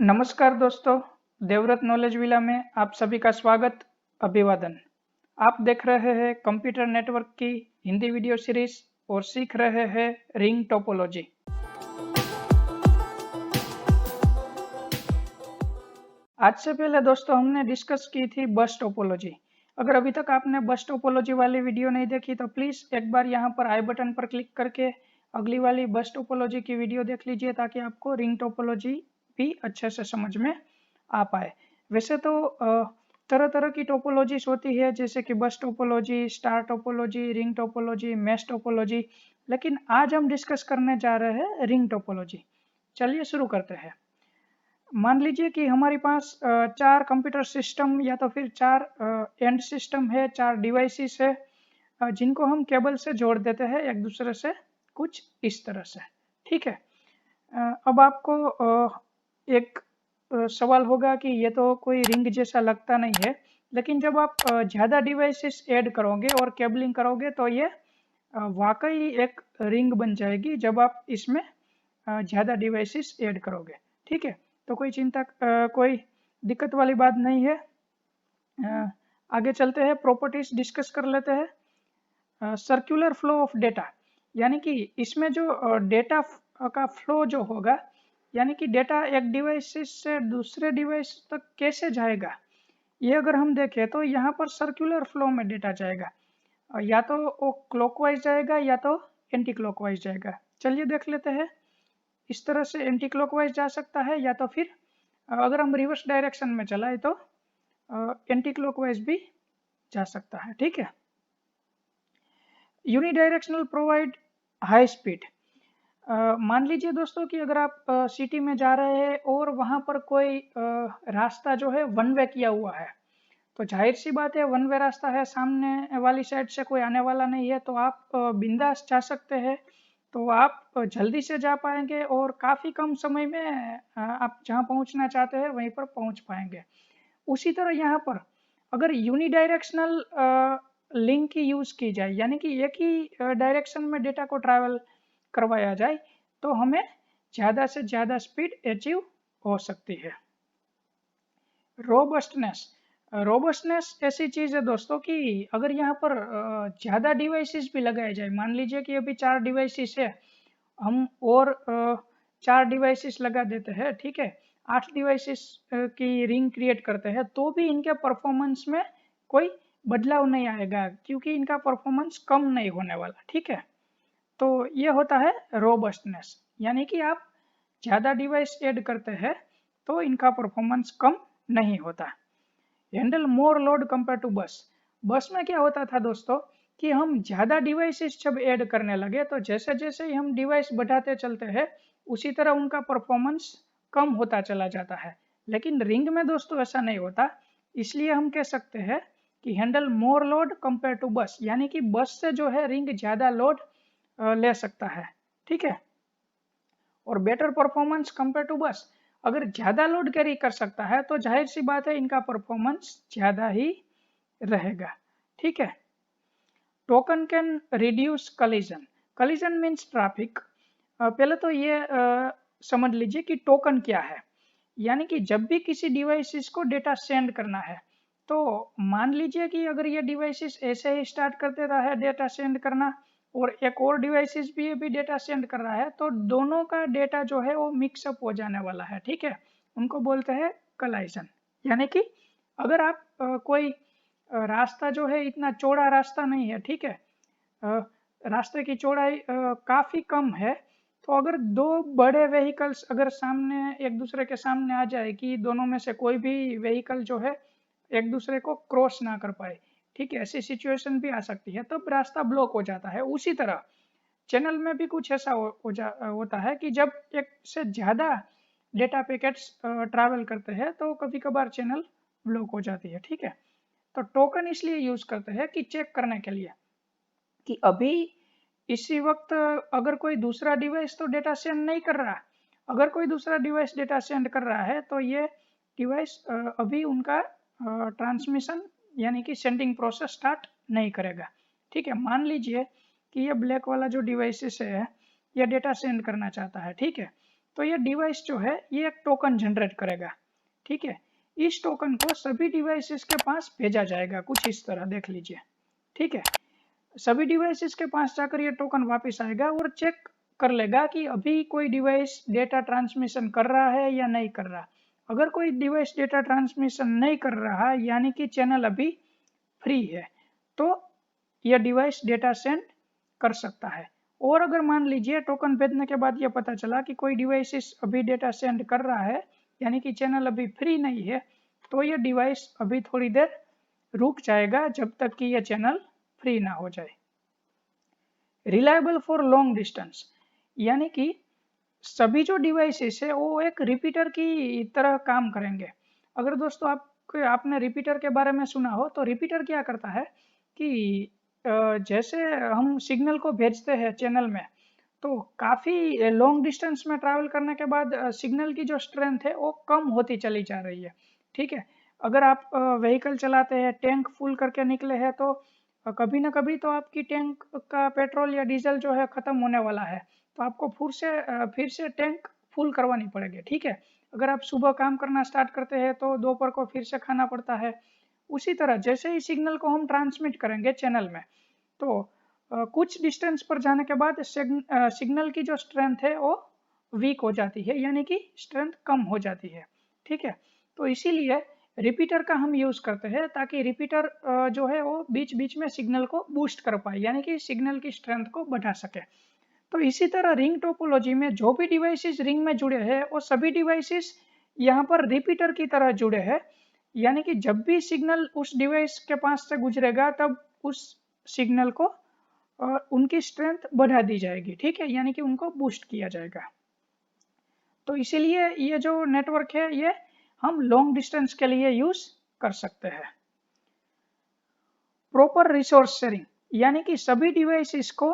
नमस्कार दोस्तों, Devvrat knowledge villa में आप सभी का स्वागत, अभिवादन। आप देख रहे हैं कंप्यूटर नेटवर्क की हिंदी वीडियो सीरीज और सीख रहे हैं रिंग टोपोलॉजी। आज से पहले दोस्तों हमने डिस्कस की थी बस टोपोलॉजी। अगर अभी तक आपने बस टोपोलॉजी वाली वीडियो नहीं देखी तो प्लीज़ एक बार यहाँ पर आई बटन पर क्लिक करके अगली वाली बस टोपोलॉजी की वीडियो देख लीजिए ताकि आपको रिंग टोपोलॉजी भी अच्छे से समझ में आ पाए। वैसे तो तरह तरह की टोपोलॉजीज होती है जैसे कि बस topology, star topology, ring topology, mesh topology, लेकिन आज हम डिस्कस करने जा रहे हैं रिंग टोपोलॉजी। चलिए शुरू करते हैं। मान लीजिए कि हमारे पास चार कंप्यूटर सिस्टम या तो फिर चार एंड सिस्टम है, चार डिवाइसेस है जिनको हम केबल से जोड़ देते हैं एक दूसरे से कुछ इस तरह से। ठीक है। अब आपको एक सवाल होगा कि ये तो कोई रिंग जैसा लगता नहीं है, लेकिन जब आप ज़्यादा डिवाइसेस ऐड करोगे और केबलिंग करोगे तो ये वाकई एक रिंग बन जाएगी जब आप इसमें ज़्यादा डिवाइसेस ऐड करोगे। ठीक है, तो कोई दिक्कत वाली बात नहीं है। आगे चलते हैं, प्रॉपर्टीज डिस्कस कर लेते हैं। सर्कुलर फ्लो ऑफ डेटा, यानी कि इसमें जो डेटा का फ्लो जो होगा, यानी कि डेटा एक डिवाइस से दूसरे डिवाइस तक कैसे जाएगा, ये अगर हम देखें तो यहाँ पर सर्कुलर फ्लो में डेटा जाएगा। या तो वो क्लॉकवाइज जाएगा या तो एंटी क्लॉकवाइज जाएगा। चलिए देख लेते हैं। इस तरह से एंटी क्लॉकवाइज जा सकता है या तो फिर अगर हम रिवर्स डायरेक्शन में चलाए तो एंटी क्लॉकवाइज भी जा सकता है। ठीक है। Unidirectional provide high speed. मान लीजिए दोस्तों कि अगर आप सिटी में जा रहे हैं और वहां पर कोई रास्ता जो है वन वे किया हुआ है, तो जाहिर सी बात है वन वे रास्ता है, सामने वाली साइड से कोई आने वाला नहीं है, तो आप बिंदास जा सकते हैं। तो आप जल्दी से जा पाएंगे और काफ़ी कम समय में आप जहां पहुंचना चाहते हैं वहीं पर पहुंच पाएंगे। उसी तरह यहाँ पर अगर यूनिडायरेक्शनल लिंक की यूज़ की जाए, यानी कि एक ही डायरेक्शन में डेटा को ट्रैवल करवाया जाए, तो हमें ज़्यादा से ज़्यादा स्पीड अचीव हो सकती है। रोबस्टनेस, रोबस्टनेस ऐसी चीज़ है दोस्तों कि अगर यहाँ पर ज़्यादा डिवाइसेस भी लगाए जाए, मान लीजिए कि अभी 4 डिवाइसेस है, हम और 4 डिवाइसेस लगा देते हैं, ठीक है, 8 डिवाइसेस की रिंग क्रिएट करते हैं, तो भी इनके परफॉर्मेंस में कोई बदलाव नहीं आएगा क्योंकि इनका परफॉर्मेंस कम नहीं होने वाला। ठीक है, तो ये होता है रोबस्टनेस, यानी कि आप ज़्यादा डिवाइस ऐड करते हैं तो इनका परफॉर्मेंस कम नहीं होता। Handle more load compare to bus. Bus में क्या होता था दोस्तों कि हम ज़्यादा डिवाइसेस जब ऐड करने लगे तो जैसे जैसे ही हम डिवाइस बढ़ाते चलते हैं उसी तरह उनका परफॉर्मेंस कम होता चला जाता है। लेकिन रिंग में दोस्तों ऐसा नहीं होता, इसलिए हम कह सकते हैं कि handle more load compare to bus, यानी कि बस से जो है रिंग ज़्यादा लोड ले सकता है। ठीक है, और बेटर परफॉर्मेंस कंपेयर टू बस, अगर ज़्यादा लोड कैरी कर सकता है तो जाहिर सी बात है इनका परफॉर्मेंस ज़्यादा ही रहेगा। ठीक है। Token can reduce collision. Collision means traffic. पहले तो ये समझ लीजिए कि टोकन क्या है, यानी कि जब भी किसी डिवाइसेस को डेटा सेंड करना है, तो मान लीजिए कि अगर ये डिवाइसेस ऐसे ही स्टार्ट कर देता है डेटा सेंड करना और एक और डिवाइसेस भी अभी डेटा सेंड कर रहा है, तो दोनों का डेटा जो है वो मिक्सअप हो जाने वाला है। ठीक है, उनको बोलते हैं कलाइजन। यानी कि अगर आप कोई रास्ता जो है इतना चौड़ा रास्ता नहीं है, ठीक है, रास्ते की चौड़ाई काफ़ी कम है, तो अगर दो बड़े व्हीकल्स अगर सामने एक दूसरे के सामने आ जाए कि दोनों में से कोई भी व्हीकल जो है एक दूसरे को क्रॉस ना कर पाए, ठीक है, ऐसी सिचुएशन भी आ सकती है, तब रास्ता ब्लॉक हो जाता है। उसी तरह चैनल में भी कुछ ऐसा होता है कि जब एक से ज़्यादा डेटा पैकेट्स ट्रैवल करते हैं तो कभी कभार चैनल ब्लॉक हो जाती है। ठीक है, तो टोकन इसलिए यूज़ करते हैं कि चेक करने के लिए कि अभी इसी वक्त अगर कोई दूसरा डिवाइस तो डेटा सेंड नहीं कर रहा, अगर कोई दूसरा डिवाइस डेटा सेंड कर रहा है तो ये डिवाइस अभी उनका ट्रांसमिशन यानी कि सेंडिंग प्रोसेस स्टार्ट नहीं करेगा। ठीक है, मान लीजिए कि ये ब्लैक वाला जो डिवाइसेस है ये डेटा सेंड करना चाहता है, ठीक है, तो ये डिवाइस जो है ये एक टोकन जनरेट करेगा, ठीक है। इस टोकन को सभी डिवाइसेस के पास भेजा जाएगा, कुछ इस तरह देख लीजिए, ठीक है। सभी डिवाइसेस के पास जाकर ये टोकन वापस आएगा और चेक कर लेगा कि अभी कोई डिवाइस डेटा ट्रांसमिशन कर रहा है या नहीं कर रहा। अगर कोई डिवाइस डेटा ट्रांसमिशन नहीं कर रहा यानी कि चैनल अभी फ्री है, तो यह डिवाइस डेटा सेंड कर सकता है। और अगर मान लीजिए टोकन भेजने के बाद यह पता चला कि कोई डिवाइस अभी डेटा सेंड कर रहा है यानी कि चैनल अभी फ्री नहीं है, तो यह डिवाइस अभी थोड़ी देर रुक जाएगा जब तक कि यह चैनल फ्री ना हो जाए। रिलायबल फॉर लॉन्ग डिस्टेंस, यानी कि सभी जो डिवाइसेस है वो एक रिपीटर की तरह काम करेंगे। अगर दोस्तों आपने रिपीटर के बारे में सुना हो, तो रिपीटर क्या करता है कि जैसे हम सिग्नल को भेजते हैं चैनल में, तो काफ़ी लॉन्ग डिस्टेंस में ट्रैवल करने के बाद सिग्नल की जो स्ट्रेंथ है वो कम होती चली जा रही है, ठीक है। अगर आप व्हीकल चलाते हैं, टैंक फुल करके निकले हैं, तो कभी ना कभी तो आपकी टैंक का पेट्रोल या डीजल जो है ख़त्म होने वाला है, तो आपको फिर से टैंक फुल करवानी पड़ेगी, ठीक है। अगर आप सुबह काम करना स्टार्ट करते हैं तो दोपहर को फिर से खाना पड़ता है। उसी तरह जैसे ही सिग्नल को हम ट्रांसमिट करेंगे चैनल में, तो कुछ डिस्टेंस पर जाने के बाद सिग्नल की जो स्ट्रेंथ है वो वीक हो जाती है, यानी कि स्ट्रेंथ कम हो जाती है, ठीक है। तो इसीलिए रिपीटर का हम यूज़ करते हैं ताकि रिपीटर जो है वो बीच बीच में सिग्नल को बूस्ट कर पाए, यानी कि सिग्नल की स्ट्रेंथ को बढ़ा सके। तो इसी तरह रिंग टोपोलॉजी में जो भी डिवाइसेस रिंग में जुड़े हैं वो सभी डिवाइसेस यहाँ पर रिपीटर की तरह जुड़े हैं, यानी कि जब भी सिग्नल उस डिवाइस के पास से गुजरेगा तब उस सिग्नल को उनकी स्ट्रेंथ बढ़ा दी जाएगी, ठीक है, यानी कि उनको बूस्ट किया जाएगा। तो इसीलिए ये जो नेटवर्क है ये हम लॉन्ग डिस्टेंस के लिए यूज कर सकते हैं। प्रॉपर रिसोर्स शेयरिंग, यानी कि सभी डिवाइसेस को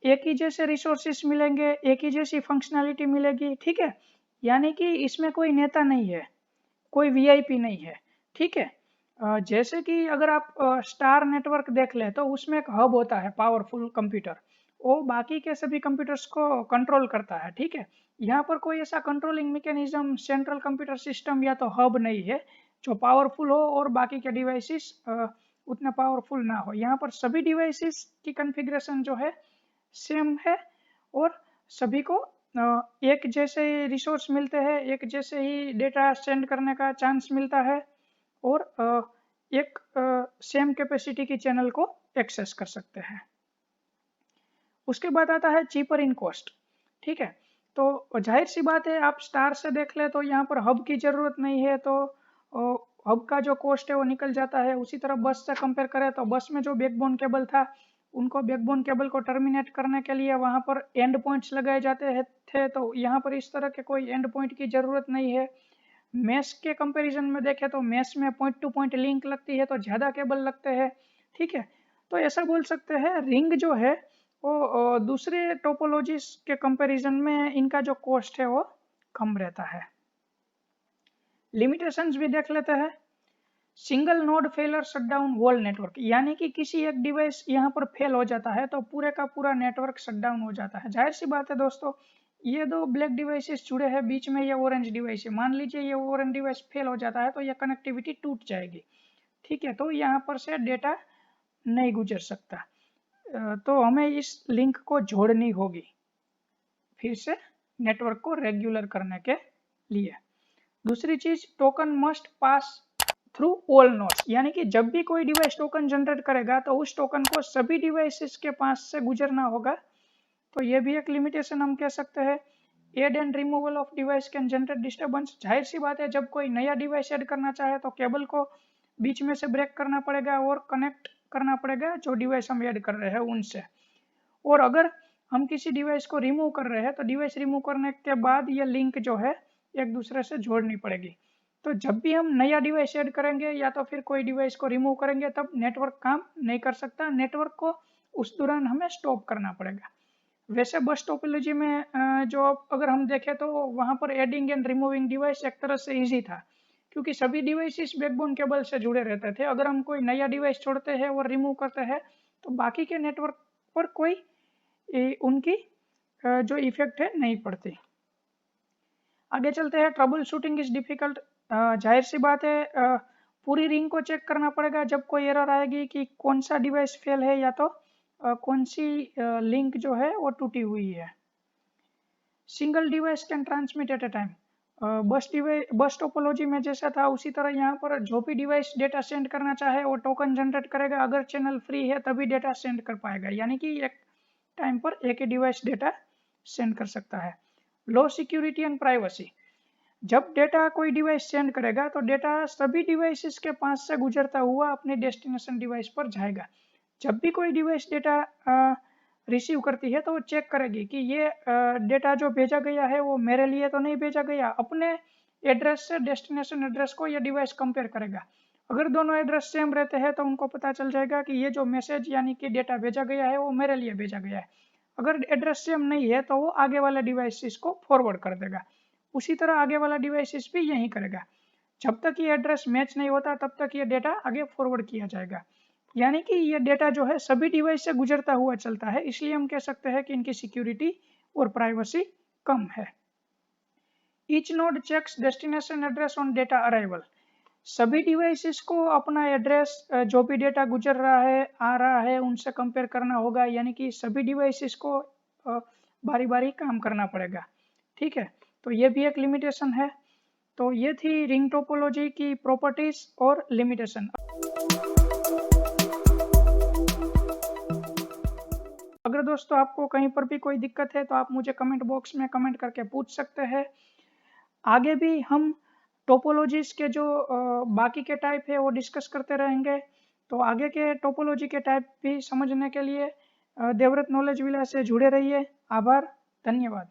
एक ही जैसे रिसोर्सेस मिलेंगे, एक ही जैसी फंक्शनैलिटी मिलेगी, ठीक है। यानी कि इसमें कोई नेता नहीं है, कोई वीआईपी नहीं है, ठीक है। जैसे कि अगर आप स्टार नेटवर्क देख ले तो उसमें एक हब होता है, पावरफुल कंप्यूटर, वो बाकी के सभी कंप्यूटर्स को कंट्रोल करता है, ठीक है। यहाँ पर कोई ऐसा controlling mechanism, central computer system या तो हब नहीं है जो पावरफुल हो और बाकी के डिवाइसेस उतना पावरफुल ना हो। यहाँ पर सभी डिवाइसेस की कॉन्फ़िगरेशन जो है सेम है और सभी को एक जैसे रिसोर्स मिलते हैं, एक जैसे ही डेटा सेंड करने का चांस मिलता है और एक सेम कैपेसिटी की चैनल को एक्सेस कर सकते हैं। उसके बाद आता है चीपर इन कॉस्ट, ठीक है। तो जाहिर सी बात है, आप स्टार से देख ले तो यहाँ पर हब की ज़रूरत नहीं है, तो हब का जो कॉस्ट है वो निकल जाता है। उसी तरह बस से कंपेयर करें तो बस में जो बैकबोन केबल था, उनको बैकबोन केबल को टर्मिनेट करने के लिए वहाँ पर एंड पॉइंट्स लगाए जाते थे, तो यहाँ पर इस तरह के कोई एंड पॉइंट की ज़रूरत नहीं है। मैश के कंपैरिजन में देखें तो मैश में पॉइंट टू पॉइंट लिंक लगती है तो ज़्यादा केबल लगते हैं, ठीक है। तो ऐसा बोल सकते हैं रिंग जो है वो दूसरे टोपोलॉजीज के कंपैरिजन में इनका जो कॉस्ट है वो कम रहता है। लिमिटेशंस भी देख लेते हैं। Single node failure shutdown wall network, यानी कि किसी एक डिवाइस यहाँ पर फेल हो जाता है तो पूरे का पूरा नेटवर्क शटडाउन हो जाता है। जाहिर सी बात है दोस्तों, ये दो ब्लैक डिवाइसेस जुड़े हैं, बीच में ये ऑरेंज डिवाइस है, मान लीजिए ये ऑरेंज डिवाइस फेल हो जाता है तो ये कनेक्टिविटी टूट जाएगी, ठीक है। तो यहाँ पर से डेटा नहीं गुजर सकता, तो हमें इस लिंक को जोड़नी होगी फिर से नेटवर्क को रेगुलर करने के लिए। दूसरी चीज, token must pass through all nodes, यानी कि जब भी कोई डिवाइस टोकन जनरेट करेगा तो उस टोकन को सभी डिवाइसेस के पास से गुजरना होगा। तो ये भी एक लिमिटेशन हम कह सकते हैं। Add and removal of device can generate disturbance, जाहिर सी बात है जब कोई नया डिवाइस ऐड करना चाहे तो केबल को बीच में से ब्रेक करना पड़ेगा और कनेक्ट करना पड़ेगा जो डिवाइस हम ऐड कर रहे हैं उनसे। और अगर हम किसी डिवाइस को रिमूव कर रहे हैं तो डिवाइस रिमूव करने के बाद ये लिंक जो है एक दूसरे से जोड़नी पड़ेगी। तो जब भी हम नया डिवाइस ऐड करेंगे या तो फिर कोई डिवाइस को रिमूव करेंगे तब नेटवर्क काम नहीं कर सकता, नेटवर्क को उस दौरान हमें स्टॉप करना पड़ेगा। वैसे बस टोपोलॉजी में जो अगर हम देखें तो वहाँ पर एडिंग एंड रिमूविंग डिवाइस एक तरह से ईजी था, क्योंकि सभी डिवाइसेस बैकबोन केबल से जुड़े रहते थे। अगर हम कोई नया डिवाइस छोड़ते हैं और रिमूव करते हैं तो बाकी के नेटवर्क पर कोई उनकी जो इफेक्ट है नहीं पड़ती। आगे चलते हैं, ट्रबल शूटिंग इज डिफिकल्ट। जाहिर सी बात है, पूरी रिंग को चेक करना पड़ेगा जब कोई एरर आएगी कि कौन सा डिवाइस फेल है या तो कौन सी लिंक जो है वो टूटी हुई है। Single device can transmit at a time. Bus topology में जैसा था उसी तरह यहाँ पर जो भी डिवाइस डेटा सेंड करना चाहे वो टोकन जनरेट करेगा। अगर चैनल फ्री है तभी डेटा सेंड कर पाएगा, यानी कि एक टाइम पर एक ही डिवाइस डेटा सेंड कर सकता है। लो सिक्योरिटी एंड प्राइवेसी। जब डेटा कोई डिवाइस सेंड करेगा तो डेटा सभी डिवाइसेस के पास से गुजरता हुआ अपने डेस्टिनेशन डिवाइस पर जाएगा। जब भी कोई डिवाइस डेटा रिसीव करती है तो वो चेक करेगी कि ये डेटा जो भेजा गया है वो मेरे लिए तो नहीं भेजा गया। अपने एड्रेस से डेस्टिनेशन एड्रेस को ये डिवाइस कंपेयर करेगा। अगर दोनों एड्रेस सेम रहते हैं तो उनको पता चल जाएगा कि ये जो मैसेज यानी कि डेटा भेजा गया है वो मेरे लिए भेजा गया है। अगर एड्रेस सेम नहीं है तो वो आगे वाले डिवाइसेस को फॉरवर्ड कर देगा। उसी तरह आगे वाला डिवाइसेस भी यही करेगा। जब तक ये एड्रेस मैच नहीं होता तब तक ये डेटा आगे फॉरवर्ड किया जाएगा। यानी कि ये डेटा जो है सभी डिवाइस से गुजरता हुआ चलता है, इसलिए हम कह सकते हैं कि इनकी सिक्योरिटी और प्राइवेसी कम है। Each node checks destination address on data arrival. सभी डिवाइसेस को अपना एड्रेस जो भी डेटा गुजर रहा है आ रहा है उनसे कंपेयर करना होगा, यानी कि सभी डिवाइसेस को बारी बारी काम करना पड़ेगा। ठीक है, तो ये भी एक लिमिटेशन है। तो ये थी रिंग टोपोलॉजी की प्रॉपर्टीज और लिमिटेशन। अगर दोस्तों आपको कहीं पर भी कोई दिक्कत है तो आप मुझे कमेंट बॉक्स में कमेंट करके पूछ सकते हैं। आगे भी हम टोपोलॉजीज के जो बाकी के टाइप है वो डिस्कस करते रहेंगे। तो आगे के टोपोलॉजी के टाइप भी समझने के लिए देवव्रत नॉलेज विला से जुड़े रहिए। आभार, धन्यवाद।